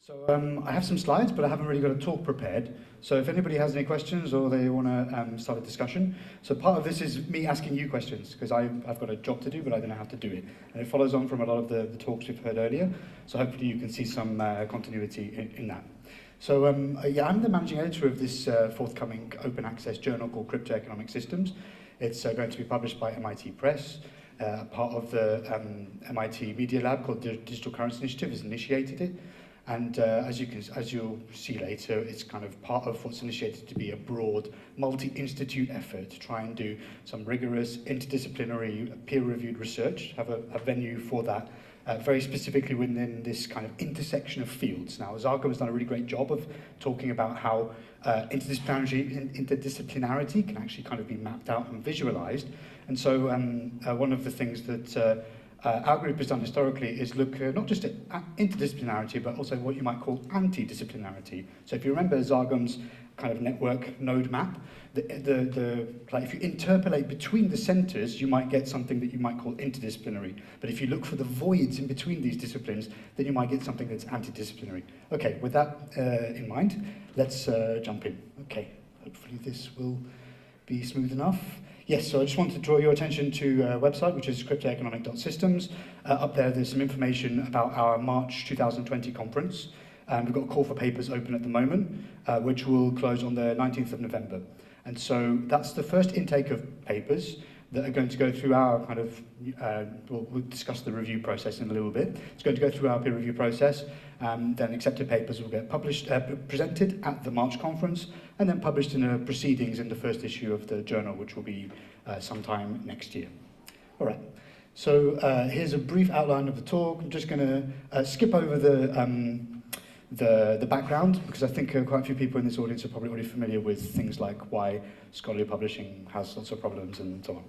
So I have some slides, but I haven't really got a talk prepared. So if anybody has any questions or they want to start a discussion. So part of this is me asking you questions, because I've got a job to do, but I don't know how to do it. And it follows on from a lot of the talks we've heard earlier. So hopefully you can see some continuity in that. So yeah, I'm the managing editor of this forthcoming open access journal called Cryptoeconomic Systems. It's going to be published by MIT Press. Part of the MIT Media Lab called the Digital Currency Initiative has initiated it. And as you'll see later, it's kind of part of what's initiated to be a broad, multi-institute effort to try and do some rigorous, interdisciplinary, peer-reviewed research, have a venue for that, very specifically within this kind of intersection of fields. Now, Zargham has done a really great job of talking about how interdisciplinarity can actually kind of be mapped out and visualized. And so one of the things that our group has done historically is look not just at interdisciplinarity, but also what you might call anti-disciplinarity. So if you remember Zargham's kind of network node map, like if you interpolate between the centers, you might get something that you might call interdisciplinary. But if you look for the voids in between these disciplines, then you might get something that's anti-disciplinary. Okay, with that in mind, let's jump in. Okay, hopefully this will be smooth enough. Yes, so I just want to draw your attention to a website, which is cryptoeconomic.systems. Up there's some information about our March 2020 conference. We've got a call for papers open at the moment, which will close on the 19th of November. And so that's the first intake of papers that are going to go through our kind of, we'll discuss the review process in a little bit. It's going to go through our peer review process, then accepted papers will get published, presented at the March conference, and then published in a proceedings in the first issue of the journal, which will be sometime next year. All right, so here's a brief outline of the talk. I'm just going to skip over the background, because I think quite a few people in this audience are probably already familiar with things like why scholarly publishing has lots of problems and so on.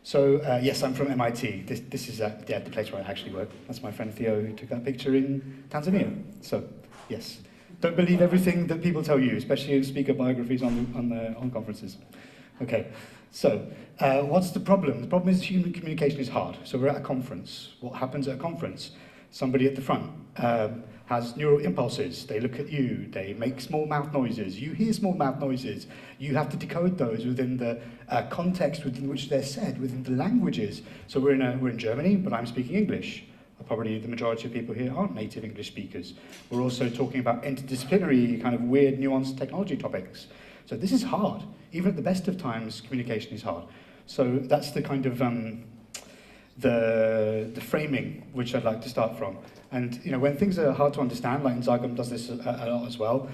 So yes, I'm from MIT. This is the place where I actually work. That's my friend Theo, who took that picture in Tanzania. So yes, don't believe everything that people tell you, especially in speaker biographies on conferences. Okay, so what's the problem? The problem is human communication is hard. So we're at a conference. What happens at a conference? Somebody at the front has neural impulses. They look at you, they make small mouth noises, you hear small mouth noises, you have to decode those within the context within which they're said, within the languages. So we're in Germany, but I'm speaking English. Probably the majority of people here aren't native English speakers. We're also talking about interdisciplinary, kind of weird, nuanced technology topics. So this is hard. Even at the best of times, communication is hard. So that's the kind of the framing which I'd like to start from. And when things are hard to understand, like Zargham does this a lot as well,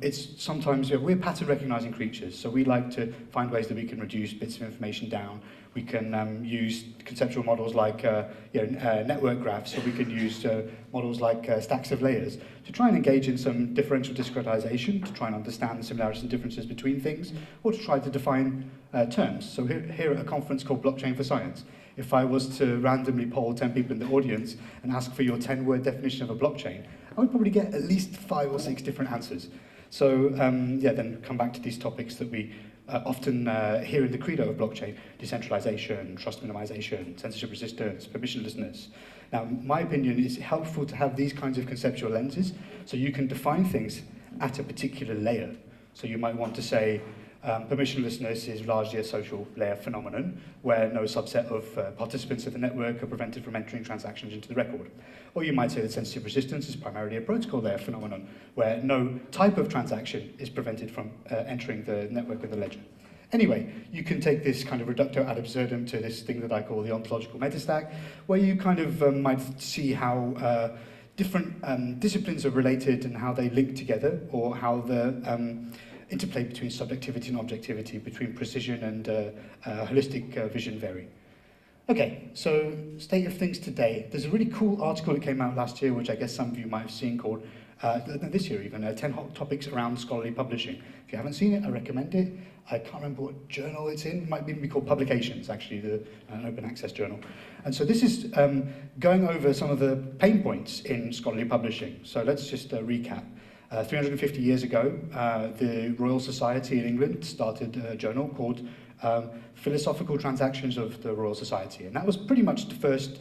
it's sometimes, we're pattern recognizing creatures, so we like to find ways that we can reduce bits of information down. We can use conceptual models like network graphs, or we can use models like stacks of layers to try and engage in some differential discretization, to try and understand the similarities and differences between things, or to try to define terms. So here at a conference called Blockchain for Science, if I was to randomly poll 10 people in the audience and ask for your 10-word definition of a blockchain, I would probably get at least 5 or 6 different answers. So yeah, then come back to these topics that we often hear in the credo of blockchain: decentralization, trust minimization, censorship resistance, permissionlessness. Now, my opinion is helpful to have these kinds of conceptual lenses so you can define things at a particular layer. So you might want to say, permissionlessness is largely a social layer phenomenon where no subset of participants of the network are prevented from entering transactions into the record. Or you might say that censorship resistance is primarily a protocol layer phenomenon where no type of transaction is prevented from entering the network of the ledger. Anyway, you can take this kind of reductio ad absurdum to this thing that I call the ontological metastack, where you kind of might see how different disciplines are related and how they link together, or how the interplay between subjectivity and objectivity, between precision and holistic vision vary. Okay, so state of things today. There's a really cool article that came out last year, which I guess some of you might have seen, called, this year even, 10 hot topics around scholarly publishing. If you haven't seen it, I recommend it. I can't remember what journal it's in. It might even be called Publications, actually, the open access journal. And so this is going over some of the pain points in scholarly publishing. So let's just recap. 350 years ago, the Royal Society in England started a journal called Philosophical Transactions of the Royal Society. And that was pretty much the first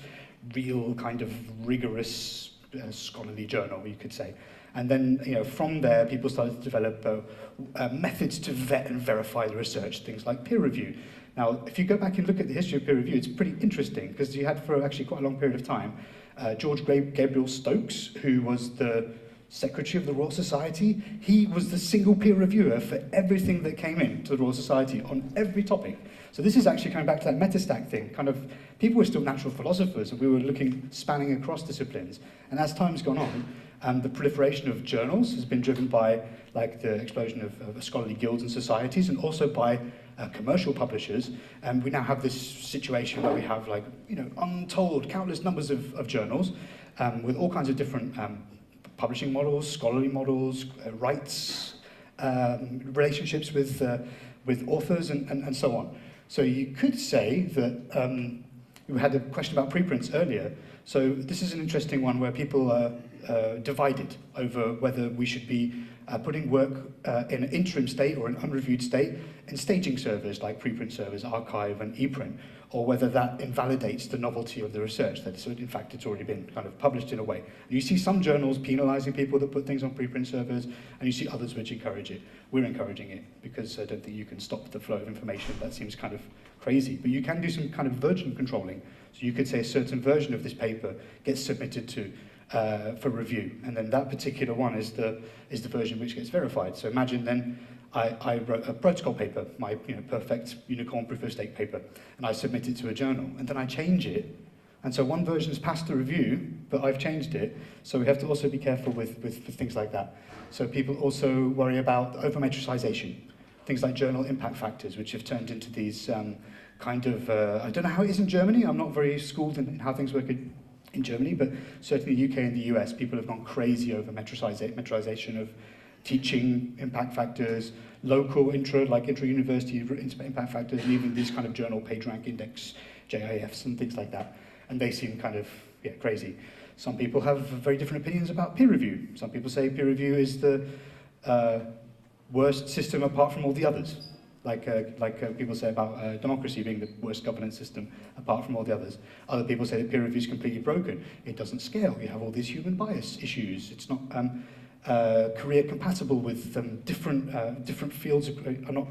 real kind of rigorous scholarly journal, you could say. And then, from there, people started to develop methods to vet and verify the research, things like peer review. Now, if you go back and look at the history of peer review, it's pretty interesting, because you had, for actually quite a long period of time, George Gabriel Stokes, who was the Secretary of the Royal Society. He was the single peer reviewer for everything that came in to the Royal Society on every topic. So this is actually coming back to that metastack thing. People were still natural philosophers, and we were spanning across disciplines. And as time's gone on, the proliferation of journals has been driven by the explosion of scholarly guilds and societies, and also by commercial publishers. And we now have this situation where we have untold, countless numbers of journals with all kinds of different publishing models, scholarly models, rights, relationships with authors, and so on. So you could say that we had a question about preprints earlier. So this is an interesting one where people are divided over whether we should be putting work in an interim state or an unreviewed state in staging servers like preprint servers, archive, and ePrint, or whether that invalidates the novelty of the research, that in fact it's already been kind of published in a way. And you see some journals penalizing people that put things on preprint servers, and you see others which encourage it. We're encouraging it, because I don't think you can stop the flow of information. That seems kind of crazy. But you can do some kind of version controlling. So you could say a certain version of this paper gets submitted to for review, and then that particular one is the version which gets verified. So imagine then I wrote a protocol paper, my perfect unicorn proof of stake paper, and I submit it to a journal, and then I change it. And so one version has passed the review, but I've changed it. So we have to also be careful with things like that. So people also worry about overmetricization, things like journal impact factors, which have turned into these I don't know how it is in Germany. I'm not very schooled in how things work in Germany, but certainly the UK and the US, people have gone crazy over metrization of teaching impact factors, local intra-university impact factors, and even these kind of journal PageRank index, JIFs, and things like that. And they seem crazy. Some people have very different opinions about peer review. Some people say peer review is the worst system apart from all the others. People say about democracy being the worst governance system apart from all the others. Other people say that peer review is completely broken. It doesn't scale. You have all these human bias issues. It's not career compatible with different fields are not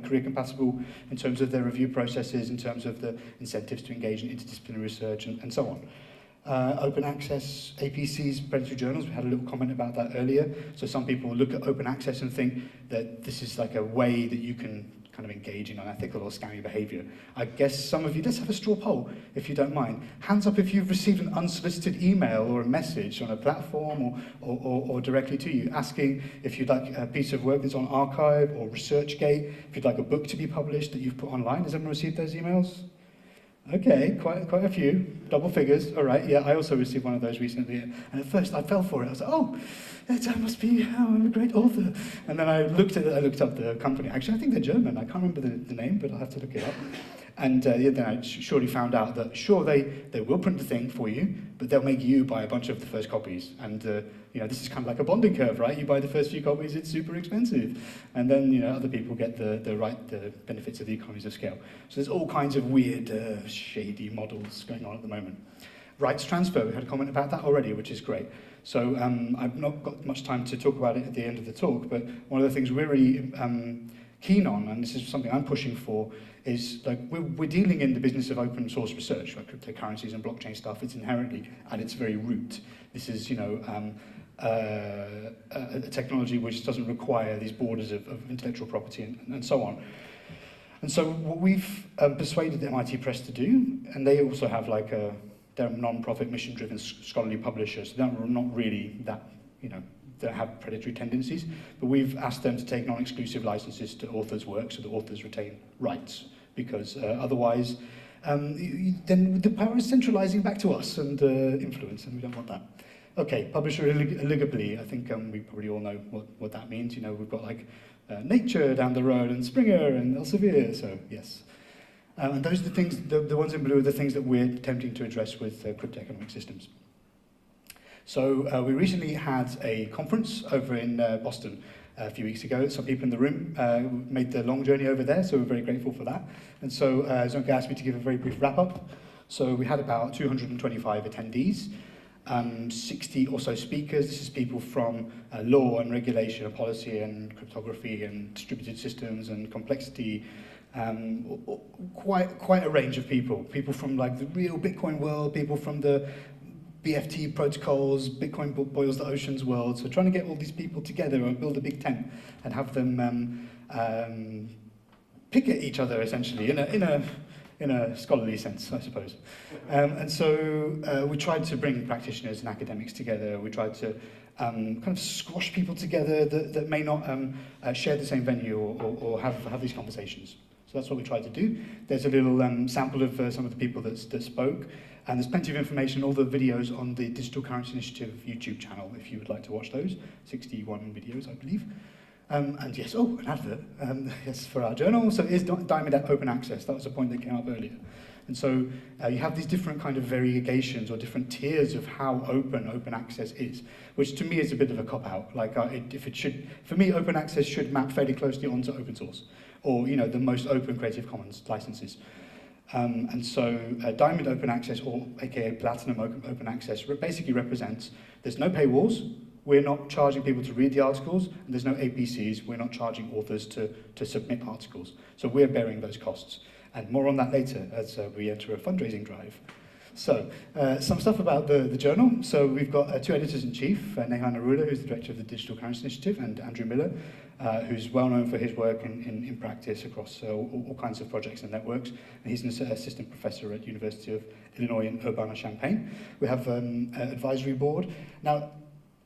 career compatible in terms of their review processes, in terms of the incentives to engage in interdisciplinary research, and so on. Open access, APCs, predatory journals, we had a little comment about that earlier. So some people look at open access and think that this is like a way that you can kind of engage in unethical or scammy behavior. I guess some of you, let's have a straw poll, if you don't mind. Hands up if you've received an unsolicited email or a message on a platform or directly to you, asking if you'd like a piece of work that's on archive or ResearchGate, if you'd like a book to be published that you've put online. Has everyone received those emails? Okay, quite a few, double figures. All right, yeah, I also received one of those recently, and at first I fell for it. I was like, oh, that must be, I'm a great author. And then I looked up the company. Actually, I think they're German. I can't remember the name, but I'll have to look it up. And then I surely found out that, sure, they will print the thing for you, but they'll make you buy a bunch of the first copies. And this is kind of like a bonding curve, right? You buy the first few copies, it's super expensive. And then other people get the benefits of the economies of scale. So there's all kinds of weird, shady models going on at the moment. Rights transfer, we had a comment about that already, which is great. So I've not got much time to talk about it at the end of the talk, but one of the things we're really keen on, and this is something I'm pushing for, is we're dealing in the business of open source research, like cryptocurrencies and blockchain stuff. It's inherently at its very root. This is a technology which doesn't require these borders of intellectual property and so on. And so what we've persuaded the MIT Press to do, and they also have they're a non-profit, mission-driven scholarly publisher, so they're not really that, that have predatory tendencies, but we've asked them to take non-exclusive licenses to authors' work so the authors retain rights, because otherwise then the power is centralizing back to us and influence, and we don't want that. Okay, publisher oligopoly, I think we probably all know what that means. We've got Nature down the road, and Springer, and Elsevier, so yes. And those are the things, the ones in blue are the things that we're attempting to address with cryptoeconomic systems. So we recently had a conference over in Boston a few weeks ago. Some people in the room made the long journey over there, so we're very grateful for that. And so Zonka asked me to give a very brief wrap-up. So we had about 225 attendees. 60 or so speakers. This is people from law and regulation and policy and cryptography and distributed systems and complexity. Quite a range of people. People from like the real Bitcoin world, people from the BFT protocols, Bitcoin boils the oceans world. So trying to get all these people together and build a big tent and have them pick at each other essentially in a scholarly sense, I suppose. And so we tried to bring practitioners and academics together. We tried to kind of squash people together that may not share the same venue or have these conversations. So that's what we tried to do. There's a little sample of some of the people that spoke. And there's plenty of information, all the videos on the Digital Currency Initiative YouTube channel, if you would like to watch those. 61 videos, I believe. And yes, an advert, yes, for our journal. So is Diamond open access? That was a point that came up earlier. And so you have these different kind of variegations or different tiers of how open access is, which to me is a bit of a cop-out. Like for me, open access should map fairly closely onto open source, or the most open Creative Commons licenses. And so Diamond Open Access, or aka Platinum Open Access, basically represents there's no paywalls, we're not charging people to read the articles, and there's no APCs, we're not charging authors to submit articles. So we're bearing those costs. And more on that later as we enter a fundraising drive. So, some stuff about the journal. So we've got two editors-in-chief, Neha Narula, who's the director of the Digital Currency Initiative, and Andrew Miller, who's well known for his work in practice across all kinds of projects and networks. And he's an assistant professor at University of Illinois in Urbana-Champaign. We have an advisory board. Now,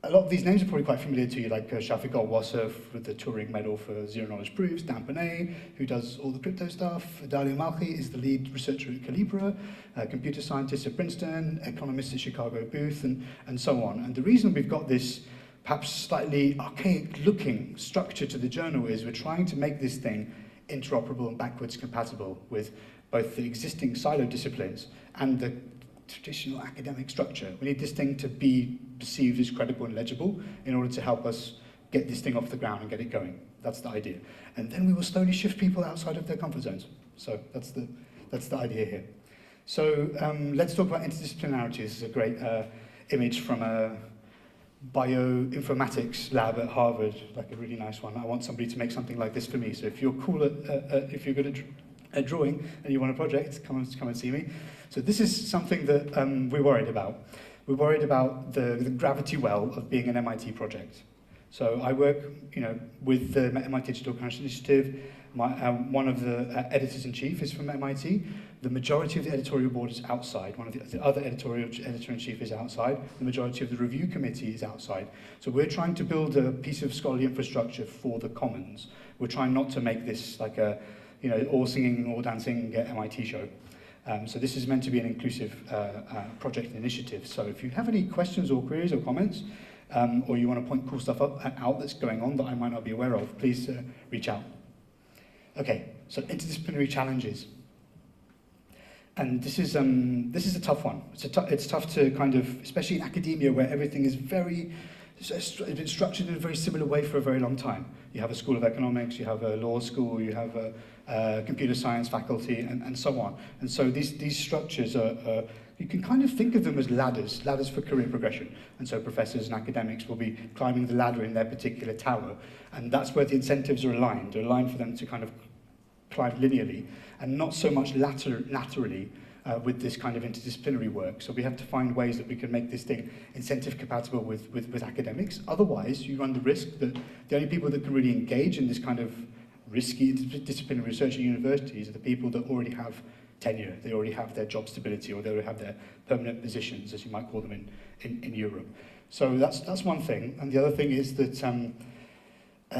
a lot of these names are probably quite familiar to you, like Shafiq Al-Wasif with the Turing Medal for Zero-Knowledge Proofs, Dan Panay, who does all the crypto stuff, Dalia Malki is the lead researcher at Calibra, computer scientist at Princeton, economist at Chicago Booth, and so on. And the reason we've got this perhaps slightly archaic-looking structure to the journal is we're trying to make this thing interoperable and backwards compatible with both the existing silo disciplines and the traditional academic structure. We need this thing to be perceived as credible and legible in order to help us get this thing off the ground and get it going. That's the idea. And then we will slowly shift people outside of their comfort zones. So that's the idea here. So let's talk about interdisciplinarity. This is a great image from a bioinformatics lab at Harvard, like a really nice one. I want somebody to make something like this for me. So if you're cool if you're good at drawing and you want a project, come and see me. So this is something that we're worried about. We're worried about the gravity well of being an MIT project. So I work, with the MIT Digital Currency Initiative. One of the editors-in-chief is from MIT. The majority of the editorial board is outside. One of the other editor-in-chief is outside. The majority of the review committee is outside. So we're trying to build a piece of scholarly infrastructure for the commons. We're trying not to make this like a, all singing, all dancing MIT show. So this is meant to be an inclusive project and initiative. So if you have any questions or queries or comments, or you want to point cool stuff out that's going on that I might not be aware of, please reach out. Okay, so interdisciplinary challenges. And this is a tough one. It's tough to kind of, especially in academia where everything is it's been structured in a very similar way for a very long time. You have a school of economics, you have a law school, you have a computer science faculty, and so on. And so these structures are you can kind of think of them as ladders for career progression. And so professors and academics will be climbing the ladder in their particular tower. And that's where the incentives are aligned. They're aligned for them to kind of climb linearly and not so much laterally with this kind of interdisciplinary work. So we have to find ways that we can make this thing incentive compatible with academics. Otherwise, you run the risk that the only people that can really engage in this kind of risky interdisciplinary research at universities are the people that already have tenure, they already have their job stability, or they already have their permanent positions, as you might call them in Europe. So that's one thing. And the other thing is that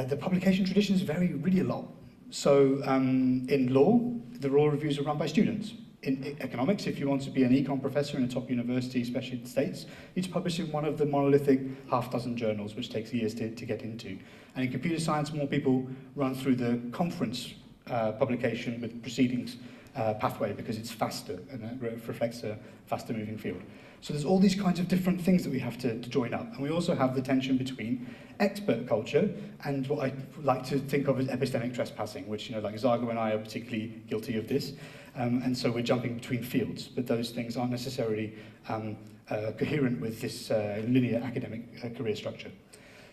the publication traditions vary really a lot. So in law, the law reviews are run by students. In economics, if you want to be an econ professor in a top university, especially in the States, you need to publish in one of the monolithic half-dozen journals, which takes years to get into. And in computer science, more people run through the conference publication with proceedings pathway because it's faster and it reflects a faster moving field. So there's all these kinds of different things that we have to join up. And we also have the tension between expert culture and what I like to think of as epistemic trespassing, which, like Zago and I are particularly guilty of this. And so we're jumping between fields, but those things aren't necessarily coherent with this linear academic career structure.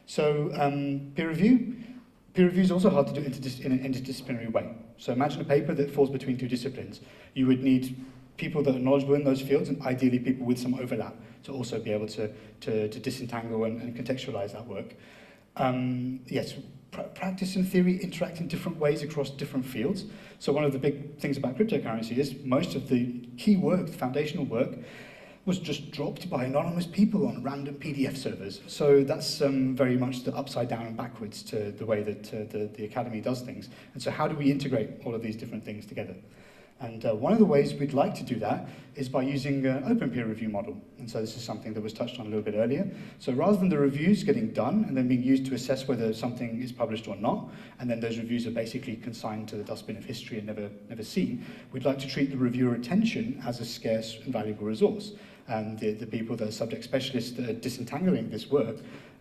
So peer review. Peer review is also hard to do in an interdisciplinary way. So imagine a paper that falls between two disciplines. You would need people that are knowledgeable in those fields, and ideally people with some overlap to also be able to disentangle and contextualize that work. Yes, practice and theory interact in different ways across different fields. So one of the big things about cryptocurrency is most of the key work, the foundational work, was just dropped by anonymous people on random PDF servers. So that's very much the upside down and backwards to the way that the academy does things. And so how do we integrate all of these different things together? And one of the ways we'd like to do that is by using an open peer review model. And so this is something that was touched on a little bit earlier. So rather than the reviews getting done and then being used to assess whether something is published or not, and then those reviews are basically consigned to the dustbin of history and never seen, we'd like to treat the reviewer attention as a scarce and valuable resource. And the people that are subject specialists that are disentangling this work,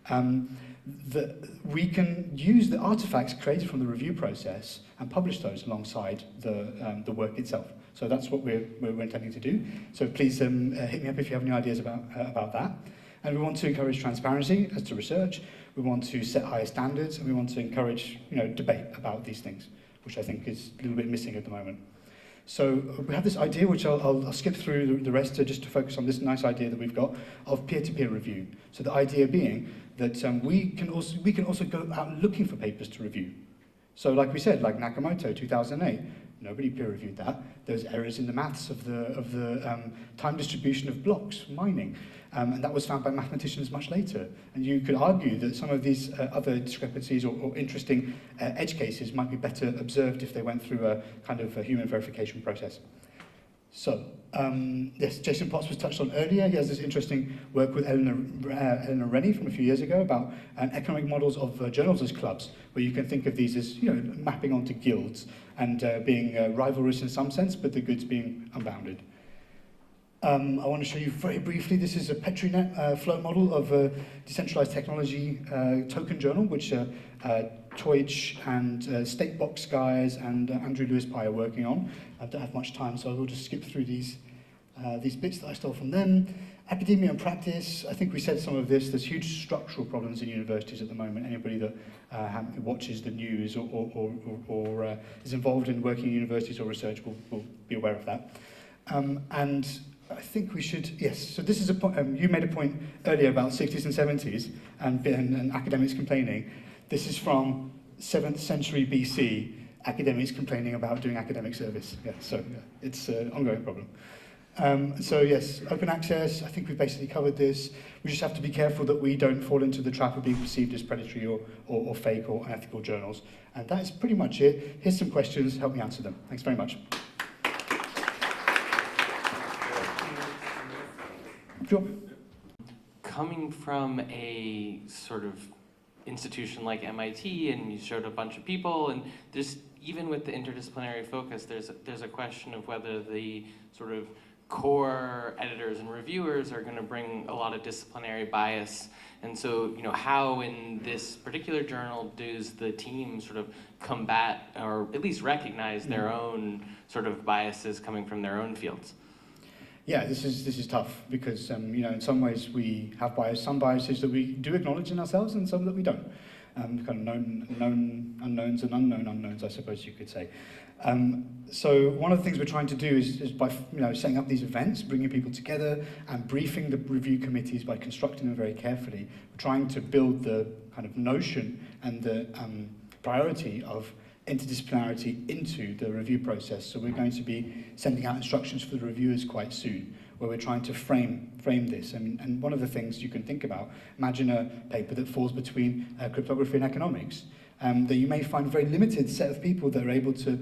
that we can use the artifacts created from the review process and publish those alongside the work itself. So that's what we're intending to do. So please hit me up if you have any ideas about that. And we want to encourage transparency as to research. We want to set higher standards, and we want to encourage debate about these things, which I think is a little bit missing at the moment. So we have this idea, which I'll skip through the rest just to focus on this nice idea that we've got of peer-to-peer review. So the idea being that we can also go out looking for papers to review. So like we said, like Nakamoto 2008, nobody peer-reviewed that. There's errors in the maths of the time distribution of blocks, mining, and that was found by mathematicians much later. And you could argue that some of these other discrepancies or interesting edge cases might be better observed if they went through a kind of a human verification process. So, yes, Jason Potts was touched on earlier. He has this interesting work with Eleanor Rennie from a few years ago about economic models of journals as clubs, where you can think of these as mapping onto guilds and being rivalrous in some sense, but the goods being unbounded. I want to show you very briefly, this is a PetriNet flow model of a decentralized technology token journal, which Toich and Statebox guys and Andrew Lewis Pye are working on. I don't have much time, so I will just skip through these bits that I stole from them. Academia and practice, I think we said some of this. There's huge structural problems in universities at the moment. Anybody that watches the news or is involved in working in universities or research will be aware of that. And I think we should, yes, so this is a point, you made a point earlier about 60s and 70s and academics complaining. This is from 7th century BC, academics complaining about doing academic service. Yeah, so yeah, it's an ongoing problem. So yes, open access, I think we've basically covered this. We just have to be careful that we don't fall into the trap of being perceived as predatory or fake or unethical journals. And that is pretty much it. Here's some questions, help me answer them. Thanks very much. Sure. Coming from a sort of institution like MIT, and you showed a bunch of people, and there's even with the interdisciplinary focus, there's a question of whether the sort of core editors and reviewers are going to bring a lot of disciplinary bias. And so, how in this particular journal does the team sort of combat or at least recognize their own sort of biases coming from their own fields? Yeah, this is tough because in some ways we have some biases that we do acknowledge in ourselves and some that we don't. Kind of known unknowns and unknown unknowns, I suppose you could say. So one of the things we're trying to do is by setting up these events, bringing people together and briefing the review committees by constructing them very carefully. We're trying to build the kind of notion and the priority of interdisciplinarity into the review process. So we're going to be sending out instructions for the reviewers quite soon, where we're trying to frame this. And one of the things you can think about, imagine a paper that falls between cryptography and economics, that you may find a very limited set of people that are able to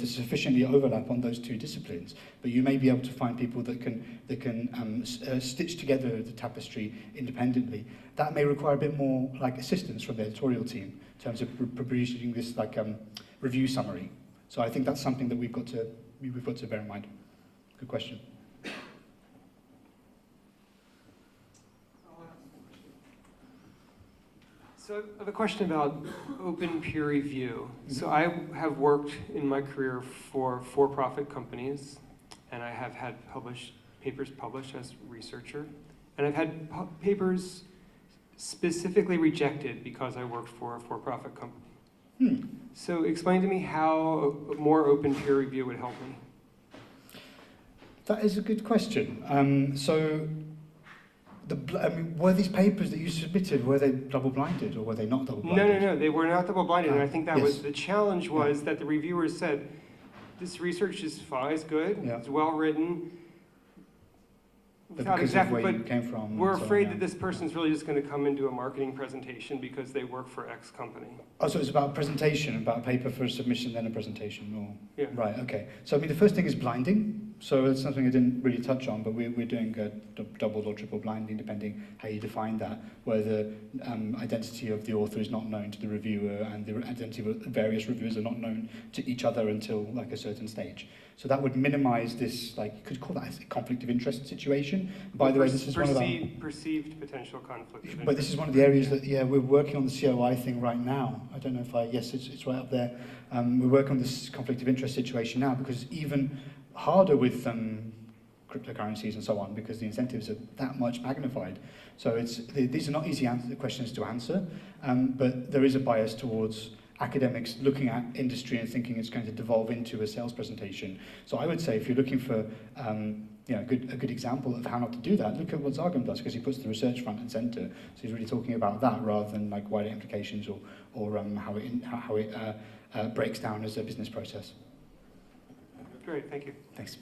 sufficiently overlap on those two disciplines. But you may be able to find people that can stitch together the tapestry independently. That may require a bit more assistance from the editorial team in terms of producing this review summary. So I think that's something that we've got to bear in mind. Good question. So I have a question about open peer review. So I have worked in my career for for-profit companies, and I have had papers published as researcher, and I've had papers specifically rejected because I worked for a for-profit company. So explain to me how a more open peer review would help me. That is a good question. Were these papers that you submitted, were they double-blinded or were they not double-blinded? No, they were not double-blinded, and I think that yes. was the challenge was that the reviewers said, this research is fine, it's good, it's well-written, But because of where you came from. We're afraid that this person's really just going to come and do a marketing presentation because they work for X company. Oh, so it's about a presentation, about a paper for a submission, then a presentation, or Yeah. Right, okay. So I mean, the first thing is blinding. So it's something I didn't really touch on, but we're doing double or triple blinding, depending how you define that, where the identity of the author is not known to the reviewer, and the identity of various reviewers are not known to each other until like a certain stage. So that would minimize this, like, you could call that a conflict of interest situation. By the way, this is one of our... Perceived potential conflict of interest. But this is one of the areas that, we're working on the COI thing right now. I don't know if yes, it's right up there. We're working on this conflict of interest situation now because it's even harder with cryptocurrencies and so on because the incentives are that much magnified. So these are not easy questions to answer, but there is a bias towards academics looking at industry and thinking it's going to devolve into a sales presentation. So I would say if you're looking for a good example of how not to do that, look at what Zargham does, because he puts the research front and center. So he's really talking about that rather than like wider implications or how it breaks down as a business process. Great, thank you. Thanks.